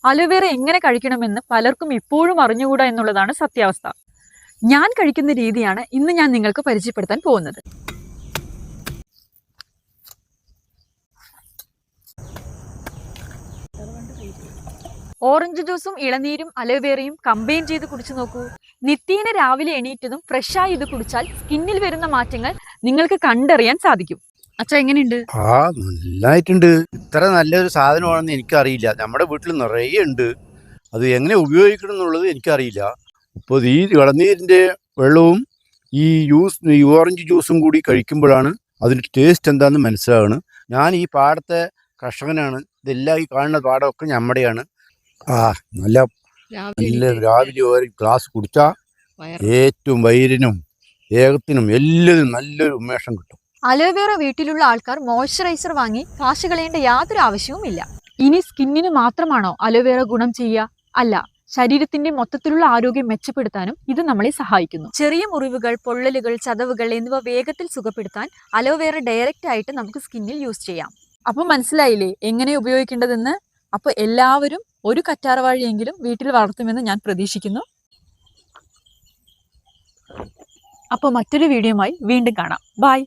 Aloe vera എങ്ങനെ കഴിക്കണമെന്ന് പലർക്കും ഇപ്പോഴും അറിഞ്ഞുകൂടാ എന്നുള്ളതാണ് സത്യാവസ്ഥ. ഞാൻ കഴിക്കുന്ന രീതിയാണ് ഇന്ന് ഞാൻ നിങ്ങൾക്ക് പരിചയപ്പെടുത്താൻ പോകുന്നത്. ഓറഞ്ച് ജ്യൂസും ഇളനീരും അലോവേറയും കമ്പൈൻ ചെയ്ത് കുടിച്ചു നോക്കൂ. നിത്യേന രാവിലെ എണീറ്റതും ഫ്രഷായി ഇത് കുടിച്ചാൽ സ്കിന്നിൽ വരുന്ന മാറ്റങ്ങൾ നിങ്ങൾക്ക് കണ്ടറിയാൻ സാധിക്കും. അച്ഛാ, എങ്ങനെയുണ്ട്? നന്നായിട്ടുണ്ട്. ഇത്ര നല്ലൊരു സാധനമാണെന്ന് എനിക്കറിയില്ല. നമ്മുടെ വീട്ടിൽ നിറയെ ഉണ്ട്. അത് എങ്ങനെ ഉപയോഗിക്കണം എന്നുള്ളത് എനിക്കറിയില്ല. ഇപ്പോൾ ഈ ഇളനീരിൻ്റെ വെള്ളവും ഈ ഓറഞ്ച് ജ്യൂസും കൂടി കഴിക്കുമ്പോഴാണ് അതിൻ്റെ ടേസ്റ്റ് എന്താണെന്ന് മനസ്സിലാവുന്നത്. ഞാൻ ഈ പാടത്തെ കർഷകനാണ്. ഇതെല്ലാം ഈ കാണുന്ന പാടമൊക്കെ നമ്മുടെയാണ്. നല്ല രാവിലെ ഒരു ഗ്ലാസ് കുടിച്ചാൽ ഏറ്റവും വൈരിനും ഏകത്തിനും എല്ലാത്തിനും നല്ലൊരു ഉന്മേഷം കിട്ടും. അലോവേറ വീട്ടിലുള്ള ആൾക്കാർ മോയ്സ്ചറൈസർ വാങ്ങി കാശ് കളയേണ്ട യാതൊരു ആവശ്യവുമില്ല. ഇനി സ്കിന്നിന് മാത്രമാണോ അലോവേറ ഗുണം ചെയ്യുക? അല്ല, ശരീരത്തിന്റെ മൊത്തത്തിലുള്ള ആരോഗ്യം മെച്ചപ്പെടുത്താനും ഇത് നമ്മളെ സഹായിക്കുന്നു. ചെറിയ മുറിവുകൾ, പൊള്ളലുകൾ, ചതവുകൾ എന്നിവ വേഗത്തിൽ സുഖപ്പെടുത്താൻ അലോവേറ ഡയറക്റ്റ് ആയിട്ട് നമുക്ക് സ്കിന്നിൽ യൂസ് ചെയ്യാം. അപ്പൊ മനസ്സിലായില്ലേ എങ്ങനെ ഉപയോഗിക്കേണ്ടതെന്ന്? അപ്പൊ എല്ലാവരും ഒരു കറ്റാർവാഴയെങ്കിലും വീട്ടിൽ വളർത്തുമെന്ന് ഞാൻ പ്രതീക്ഷിക്കുന്നു. അപ്പോൾ മറ്റൊരു വീഡിയോയുമായി വീണ്ടും കാണാം. ബൈ.